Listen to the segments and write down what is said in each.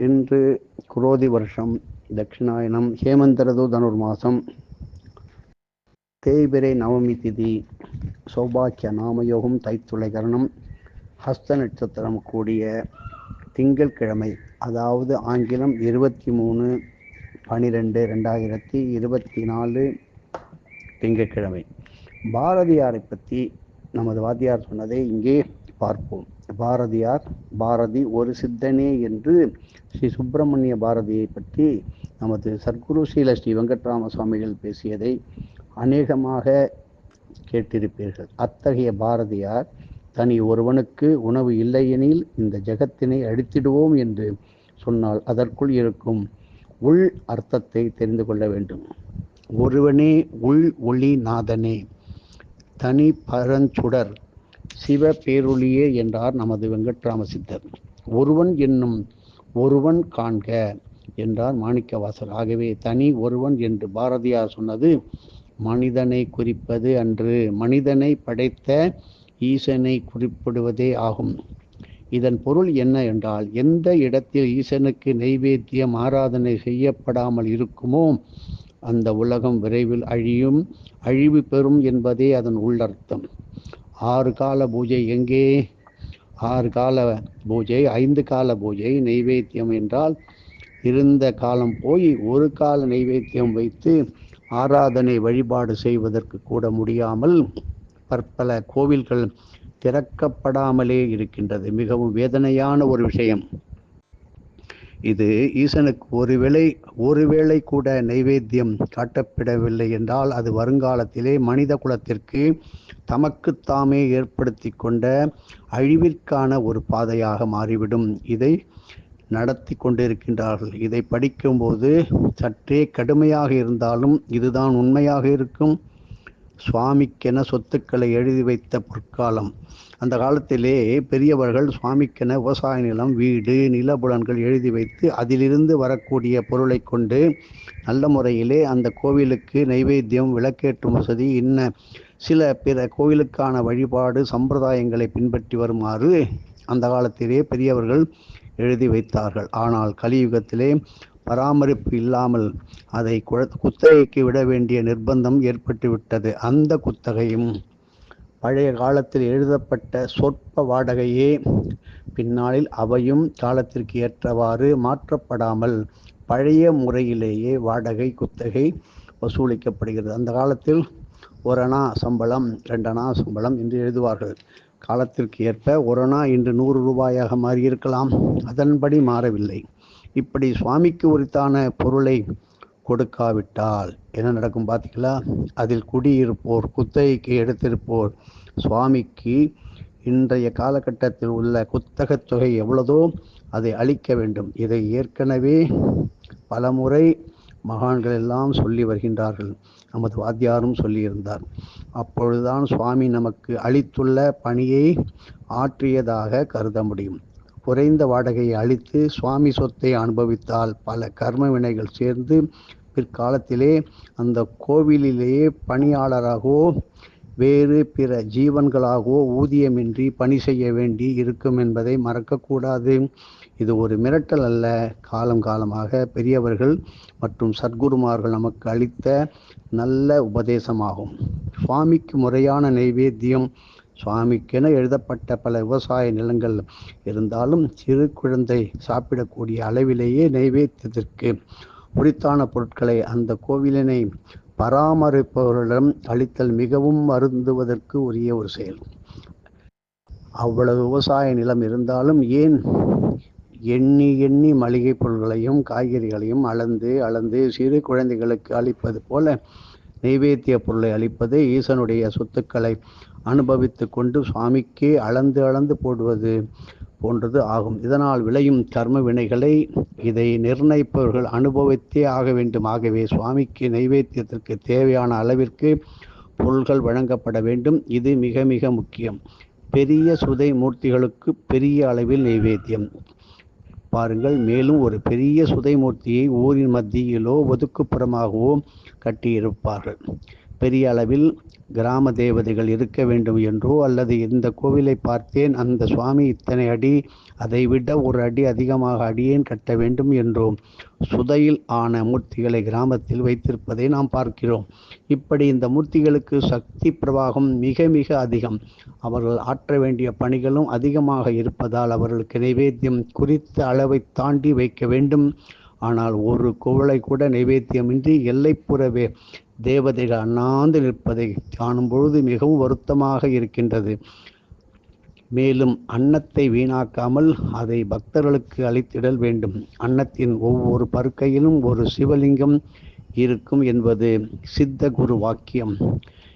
இன்று குரோதி வருஷம் தட்சிணாயனம் ஹேமந்தரது தனுர்மாசம் தேய்பிரை நவமி திதி சௌபாக்கிய நாமயோகம் தைத்துளை கரணம் ஹஸ்த நட்சத்திரம் கூடிய திங்கட்கிழமை, அதாவது ஆங்கிலம் 23/12/2024 திங்கட்கிழமை. பாரதியாரை பற்றி நமது வாத்தியார் சொன்னதை இங்கே பார்ப்போம். பாரதி ஒரு சித்தனே என்று ஸ்ரீ சுப்பிரமணிய பாரதியை பற்றி நமது சர்க்குரு ஸ்ரீ வெங்கட்ராம சுவாமிகள் பேசியதை அநேகமாக கேட்டிருப்பீர்கள். அத்தகைய பாரதியார் தனி ஒருவனுக்கு உணவு இல்லையெனில் இந்த ஜெகத்தினை அழித்திடுவோம் என்று சொன்னால் அதற்குள் இருக்கும் உள் அர்த்தத்தை தெரிந்து கொள்ள வேண்டும். ஒருவனே உள் ஒளி நாதனே, தனி பரஞ்சுடர் சிவ பேரொளியே என்றார் நமது வெங்கட்ராம சித்தர். ஒருவன் என்னும் ஒருவன் காண்க என்றார் மாணிக்கவாசர். ஆகவே தனி ஒருவன் என்று பாரதியார் சொன்னது மனிதனை குறிப்பது அன்று, மனிதனை படைத்த ஈசனை குறிப்பிடுவதே ஆகும். இதன் பொருள் என்ன என்றால், எந்த இடத்தில் ஈசனுக்கு நைவேத்தியம் ஆராதனை செய்யப்படாமல் இருக்குமோ அந்த உலகம் விரைவில் அழிவு பெறும் என்பதே அதன் உள்ளர்த்தம். 6 கால பூஜை எங்கே? 6 கால பூஜை, 5 கால பூஜை. நைவேத்தியம் என்றால் இருந்த காலம் போய் ஒரு கால நைவேத்தியம் வைத்து ஆராதனை வழிபாடு செய்வதற்கு கூட முடியாமல் பற்பல கோவில்கள் திறக்கப்படாமலே இருக்கின்றது. மிகவும் வேதனையான ஒரு விஷயம் இது. ஈசனுக்கு ஒருவேளை கூட நைவேத்தியம் காட்டப்படவில்லை என்றால் அது வருங்காலத்திலே மனித குலத்திற்கு தமக்குத்தாமே ஏற்படுத்தி கொண்ட அழிவிற்கான ஒரு பாதையாக மாறிவிடும். இதை நடத்தி கொண்டிருக்கின்றார்கள். இதை படிக்கும்போது சற்றே கடுமையாக இருந்தாலும் இதுதான் உண்மையாக இருக்கும். சுவாமிக்கென சொத்துக்களை எழுதி வைத்த பொற்காலம். அந்த காலத்திலே பெரியவர்கள் சுவாமிக்கென விவசாய நிலம், வீடு, நிலபுலன்கள் எழுதி வைத்து அதிலிருந்து வரக்கூடிய பொருளை கொண்டு நல்ல முறையிலே அந்த கோவிலுக்கு நைவேத்தியம், விளக்கேற்றும் வசதி, சில பிற கோவிலுக்கான வழிபாடு சம்பிரதாயங்களை பின்பற்றி வருமாறு அந்த காலத்திலே பெரியவர்கள் எழுதி வைத்தார்கள். ஆனால் கலியுகத்திலே பராமரிப்பு இல்லாமல் அதை குத்தகைக்கு விட வேண்டிய நிர்பந்தம் ஏற்பட்டுவிட்டது. அந்த குத்தகையும் பழைய காலத்தில் எழுதப்பட்ட சொற்ப வாடகையே பின்னாளில் அவையும் காலத்திற்கு ஏற்றவாறு மாற்றப்படாமல் பழைய முறையிலேயே வாடகை குத்தகை வசூலிக்கப்படுகிறது. அந்த காலத்தில் 1 அணா சம்பளம், 2 அணா சம்பளம் என்று எழுதுவார்கள். காலத்திற்கு ஏற்ப 1 அணா இன்று 100 ரூபாயாக மாறியிருக்கலாம். அதன்படி மாறவில்லை. இப்படி சுவாமிக்கு உரித்தான பொருளை கொடுக்காவிட்டால் என்ன நடக்கும் பார்த்தீங்களா? அதில் குடியிருப்போர், குத்தகைக்கு எடுத்திருப்போர் சுவாமிக்கு இன்றைய காலகட்டத்தில் உள்ள குத்தகத் தொகை எவ்வளதோ அதை அளிக்க வேண்டும். இதை ஏற்கனவே பலமுறை மகான்கள் எல்லாம் சொல்லி வருகின்றார்கள். நமது வாத்தியாரும் சொல்லியிருந்தார். அப்பொழுதுதான் சுவாமி நமக்கு அளித்துள்ள பணியை ஆற்றியதாக கருத முடியும். குறைந்த வாடகையை அளித்து சுவாமி சொத்தை அனுபவித்தால் பல கர்ம வினைகள் சேர்ந்து பிற்காலத்திலே அந்த கோவிலிலேயே பணியாளராகவோ வேறு பிற ஜீவன்களாகவோ ஊதியமின்றி பணி செய்ய வேண்டி இருக்கும் என்பதை மறக்கக்கூடாது. இது ஒரு மிரட்டல் அல்ல, காலமாக பெரியவர்கள் மற்றும் சத்குருமார்கள் நமக்கு அளித்த நல்ல உபதேசமாகும். சுவாமிக்கு முறையான நைவேத்தியம். சுவாமிக்கென எழுதப்பட்ட பல விவசாய நிலங்கள் இருந்தாலும் சிறு குழந்தை சாப்பிடக்கூடிய அளவிலேயே நைவேத்தியத்திற்கு உரித்தான பொருட்களை அந்த கோவிலினை பராமரிப்பவர்களிடம் அளித்தல் மிகவும் வருந்துவதற்கு உரிய ஒரு செயல். அவ்வளவு விவசாய நிலம் இருந்தாலும் ஏன் எண்ணி மளிகை பொருட்களையும் காய்கறிகளையும் அளந்து சிறு குழந்தைகளுக்கு அளிப்பது போல நைவேத்திய பொருளை அளிப்பது ஈசனுடைய சொத்துக்களை அனுபவித்து கொண்டு சுவாமிக்கே அளந்து போடுவது போன்றது ஆகும். இதனால் விளையும் கர்ம வினைகளை இதை நிர்ணயிப்பவர்கள் அனுபவித்தே ஆக வேண்டும். ஆகவே சுவாமிக்கு நைவேத்தியத்திற்கு தேவையான அளவிற்கு பொருள்கள் வழங்கப்பட வேண்டும். இது மிக மிக முக்கியம். பெரிய சுதை மூர்த்திகளுக்கு பெரிய அளவில் நைவேத்தியம். பாருங்கள், மேலும் ஒரு பெரிய சுதை மூர்த்தியை ஊரின் மத்தியிலோ ஒதுக்குப்புறமாகவோ கட்டியிருப்பார்கள். பெரிய அளவில் கிராம தேவதைகள் இருக்க வேண்டும் என்றோ, அல்லது இந்த கோவிலை பார்த்தேன், அந்த சுவாமி இத்தனை அடி அதைவிட ஒரு அடி அதிகமாக அடியேன் கட்ட வேண்டும் என்றோம் சுதையில் ஆன மூர்த்திகளை கிராமத்தில் வைத்திருப்பதை நாம் பார்க்கிறோம். இப்படி இந்த மூர்த்திகளுக்கு சக்தி பிரவாகம் மிக மிக அதிகம். அவர்கள் ஆற்ற வேண்டிய பணிகளும் அதிகமாக இருப்பதால் அவர்களுக்கு நைவேத்தியம் குறித்த அளவை தாண்டி வைக்க வேண்டும். ஆனால் ஒரு குவளை கூட நைவேத்தியமின்றி எல்லைப்புறவே தேவதைகள் அண்ணாந்து நிற்பதை காணும் பொழுது மிகவும் வருத்தமாக இருக்கின்றது. மேலும் அன்னத்தை வீணாக்காமல் அதை பக்தர்களுக்கு அளித்திடல் வேண்டும். அன்னத்தின் ஒவ்வொரு பருக்கையிலும் ஒரு சிவலிங்கம் இருக்கும் என்பது சித்த குரு வாக்கியம்.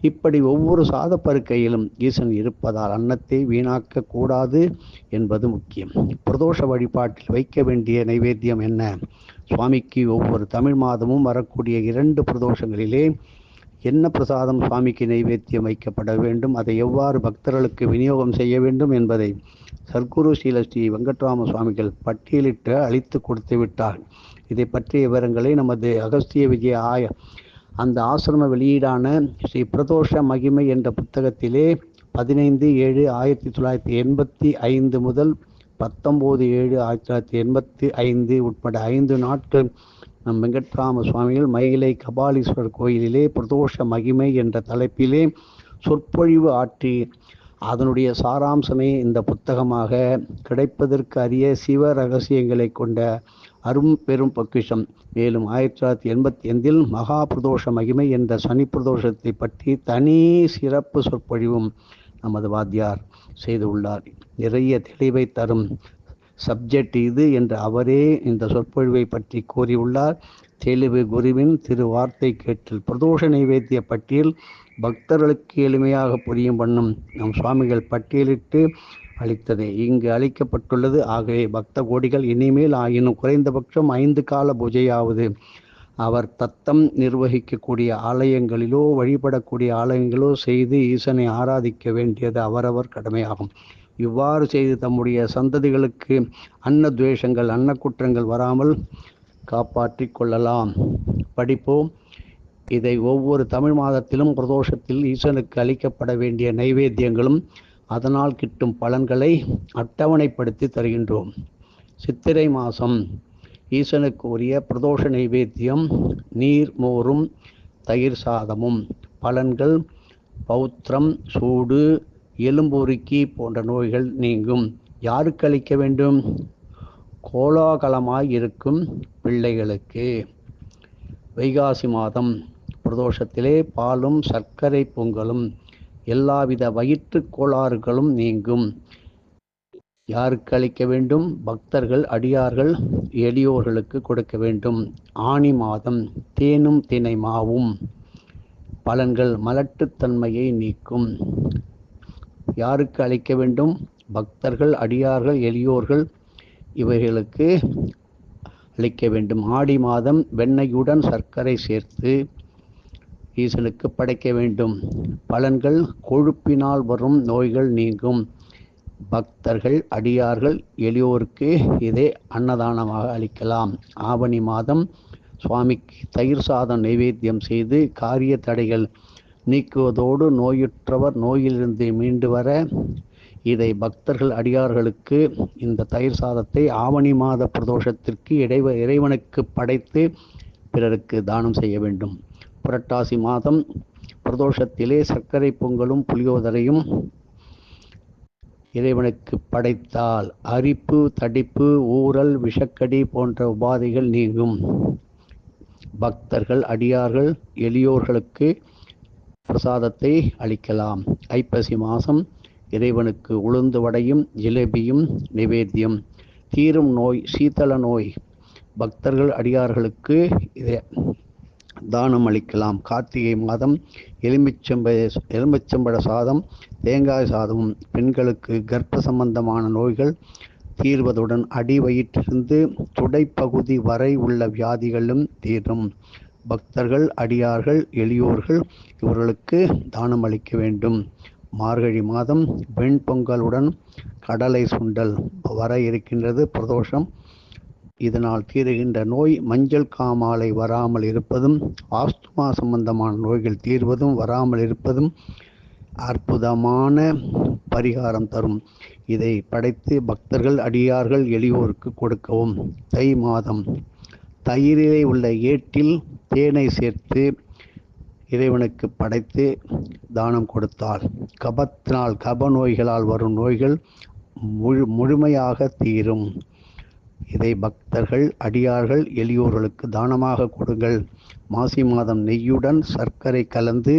இப்படி ஒவ்வொரு சாத பருக்கையிலும் ஈசன் இருப்பதால் அன்னத்தை வீணாக்க கூடாது என்பது முக்கியம். பிரதோஷ வழிபாட்டில் வைக்க வேண்டிய நைவேத்தியம் என்ன? சுவாமிக்கு ஒவ்வொரு தமிழ் மாதமும் வரக்கூடிய 2 பிரதோஷங்களிலே என்ன பிரசாதம் சுவாமிக்கு நைவேத்தியம் வைக்கப்பட வேண்டும், அதை எவ்வாறு பக்தர்களுக்கு விநியோகம் செய்ய வேண்டும் என்பதை சர்க்குரு ஸ்ரீ வெங்கட்ராம சுவாமிகள் பட்டியலிட்டு அளித்து கொடுத்து விட்டார். இதை பற்றிய விவரங்களை நமது அகஸ்திய விஜய அந்த ஆசிரம வெளியீடான ஸ்ரீ பிரதோஷ மகிமை என்ற புத்தகத்திலே 15/7/1985 முதல் 19/7/1985 உட்பட 5 நாட்கள் நம் வெங்கட்ராம சுவாமிகள் மயிலை கபாலீஸ்வரர் கோயிலிலே பிரதோஷ மகிமை என்ற தலைப்பிலே சொற்பொழிவு ஆற்றி அதனுடைய சாராம்சமே இந்த புத்தகமாக கிடைப்பதற்கு அரிய சிவ ரகசியங்களை கொண்ட அரும் பெரும் பொக்கிஷம். மேலும் 1985 மகா பிரதோஷ மகிமை என்ற சனி பிரதோஷத்தை பற்றி தனி சிறப்பு சொற்பொழிவும் நமது வாத்தியார் செய்துள்ளார். நிறைய தெளிவை தரும் சப்ஜெக்ட் இது என்று அவரே இந்த சொற்பொழிவை பற்றி கூறியுள்ளார். தெளிவு குருவின் திருவார்த்தை கேட்டல் பிரதோஷ நைவேத்திய பட்டியல் பக்தர்களுக்கு எளிமையாக புரியும் வண்ணம் நம் சுவாமிகள் பட்டியலிட்டு அளித்தது இங்கு அளிக்கப்பட்டுள்ளது. ஆகவே பக்த கோடிகள் இனிமேல் ஆயினும் குறைந்தபட்சம் 5 கால பூஜையாவது அவர் தத்தம் நிர்வகிக்கக்கூடிய ஆலயங்களிலோ வழிபடக்கூடிய ஆலயங்களோ செய்து ஈசனை ஆராதிக்க வேண்டியது அவரவர் கடமையாகும். இவ்வாறு செய்து தம்முடைய சந்ததிகளுக்கு அன்ன துவேஷங்கள் அன்ன குற்றங்கள் வராமல் காப்பாற்றி கொள்ளலாம். படிப்போம். இதை ஒவ்வொரு தமிழ் மாதத்திலும் பிரதோஷத்தில் ஈசனுக்கு அளிக்கப்பட வேண்டிய நைவேத்தியங்களும் அதனால் கிட்டும் பலன்களை அட்டவணைப்படுத்தி தருகின்றோம். சித்திரை மாதம் ஈசனுக்கு உரிய பிரதோஷ நைவேத்தியம் நீர் மோரும் தயிர் சாதமும். பலன்கள் பௌத்திரம் சூடு எலும்புருக்கி போன்ற நோய்கள் நீங்கும். யாருக்கு அளிக்க வேண்டும்? கோலாகலமாய் இருக்கும் பிள்ளைகளுக்கு. வைகாசி மாதம் பிரதோஷத்திலே பாலும் சர்க்கரை பொங்கலும் எல்லாவித வயிற்று கோளாறுகளும் நீங்கும். யாருக்கு அளிக்க வேண்டும்? பக்தர்கள் அடியார்கள் எளியோர்களுக்கு கொடுக்க வேண்டும். ஆனி மாதம் தேனும் தினை மாவும். பலன்கள் மலட்டுத்தன்மையை நீக்கும். யாருக்கு அளிக்க வேண்டும்? பக்தர்கள் அடியார்கள் எளியோர்கள் இவைகளுக்கு அளிக்க வேண்டும். ஆடி மாதம் வெண்ணெயுடன் சர்க்கரை சேர்த்து ஈசனுக்கு படைக்க வேண்டும். பலன்கள் கொழுப்பினால் வரும் நோய்கள் நீங்கும். பக்தர்கள் அடியார்கள் எளியோருக்கு இதை அன்னதானமாக அளிக்கலாம். ஆவணி மாதம் சுவாமிக்கு தயிர் சாதம் நைவேத்தியம் செய்து காரிய தடைகள் நீக்குவதோடு நோயுற்றவர் நோயிலிருந்து மீண்டு வர இதை பக்தர்கள் அடியார்களுக்கு இந்த தயிர் சாதத்தை ஆவணி மாத பிரதோஷத்திற்கு இறைவனுக்கு படைத்து பிறருக்கு தானம் செய்ய வேண்டும். புரட்டாசி மாதம் பிரதோஷத்திலே சர்க்கரை பொங்கலும் புளியோதரையும் இறைவனுக்கு படைத்தால் அரிப்பு தடிப்பு ஊறல் விஷக்கடி போன்ற உபாதைகள் நீங்கும். பக்தர்கள் அடியார்கள் எளியோர்களுக்கு பிரசாதத்தை அளிக்கலாம். ஐப்பசி மாதம் இறைவனுக்கு உளுந்து வடையும் ஜிலேபியும் நிவேத்தியம். தீரும் நோய் சீதள நோய் பக்தர்கள் அடியார்களுக்கு தானம் அளிக்கலாம். கார்த்திகை மாதம் எலுமிச்சம்பழ சாதம் தேங்காய் சாதமும். பெண்களுக்கு கர்ப்ப சம்பந்தமான நோய்கள் தீர்வதுடன் அடி வயிற்றிலிருந்து துடைப்பகுதி வரை உள்ள வியாதிகளும் தீரும். பக்தர்கள் அடியார்கள் எளியோர்கள் இவர்களுக்கு தானம் அளிக்க வேண்டும். மார்கழி மாதம் வெண்பொங்கலுடன் கடலை சுண்டல் வர இருக்கின்றது பிரதோஷம். இதனால் தீருகின்ற நோய் மஞ்சள் காமாலை வராமல் இருப்பதும் ஆஸ்துமா சம்பந்தமான நோய்கள் தீர்வதும் வராமல் இருப்பதும் அற்புதமான பரிகாரம் தரும். இதை படைத்து பக்தர்கள் அடியார்கள் எளியோருக்கு கொடுக்கவும். தை மாதம் தயிரிலே உள்ள ஏட்டில் தேனை சேர்த்து இறைவனுக்கு படைத்து தானம் கொடுத்தால் கபத்தினால் கப நோய்களால் வரும் நோய்கள் முழுமையாக தீரும். இதை பக்தர்கள் அடியார்கள் எளியோர்களுக்கு தானமாக கொடுங்கள். மாசி மாதம் நெய்யுடன் சர்க்கரை கலந்து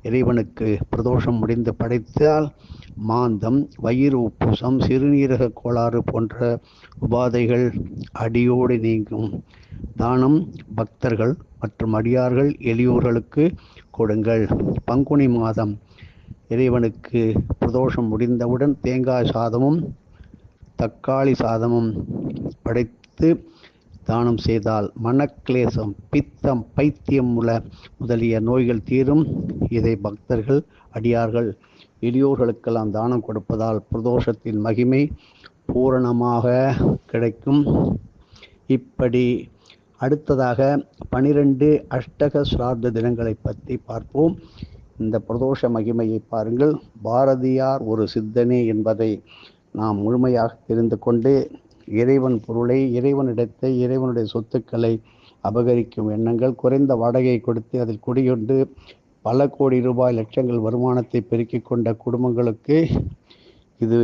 இறைவனுக்கு பிரதோஷம் முடிந்து படைத்தால் மாந்தம், வயிறு உப்புசம், சிறுநீரக கோளாறு போன்ற உபாதைகள் அடியோடு நீங்கும். தானம் பக்தர்கள் மற்றும் அடியார்கள் எளியோர்களுக்கு கொடுங்கள். பங்குனி மாதம் இறைவனுக்கு பிரதோஷம் முடிந்தவுடன் தேங்காய் சாதமும் தக்காளி சாதமும் படைத்து தானம் செய்தால் மனக்லேசம், பித்தம், பைத்தியம் முதலிய நோய்கள் தீரும். இதை பக்தர்கள் அடியார்கள் எளியோர்களுக்கெல்லாம் தானம் கொடுப்பதால் பிரதோஷத்தின் மகிமை பூரணமாக கிடைக்கும். இப்படி அடுத்ததாக 12 அஷ்டக சிரார்த்த தினங்களை பற்றி பார்ப்போம். இந்த பிரதோஷ மகிமையை பாருங்கள். பாரதியார் ஒரு சித்தனே என்பதை நாம் முழுமையாக தெரிந்து கொண்டு இறைவன் பொருளை, இறைவனிடத்தை, இறைவனுடைய சொத்துக்களை அபகரிக்கும் எண்ணங்கள், குறைந்த வாடகையை கொடுத்து அதில் குடிகொண்டு பல கோடி ரூபாய் லட்சங்கள் வருமானத்தை பெருக்கிக் கொண்ட குடும்பங்களுக்கு இது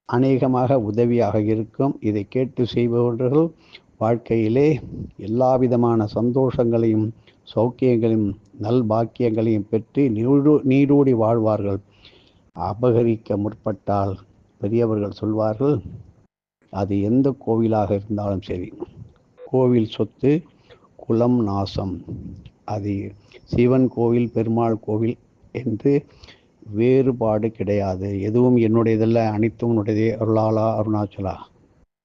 அநேகமாக உதவியாக இருக்கும். இதை கேட்டு செய்பவர்கள் வாழ்க்கையிலே எல்லா விதமான சந்தோஷங்களையும் சௌக்கியங்களையும் நல்பாக்கியங்களையும் பெற்று நீடூடி வாழ்வார்கள். அபகரிக்க முற்பட்டால் பெரியவர்கள் சொல்வார்கள், அது எந்த கோவிலாக இருந்தாலும் சரி, கோவில் சொத்து குலம் நாசம். அது சிவன் கோவில், பெருமாள் கோவில் என்று வேறுபாடு கிடையாது. எதுவும் என்னுடையதல்ல, அனைத்தும் உன்னுடையதே, அருளாளா அருணாச்சலா.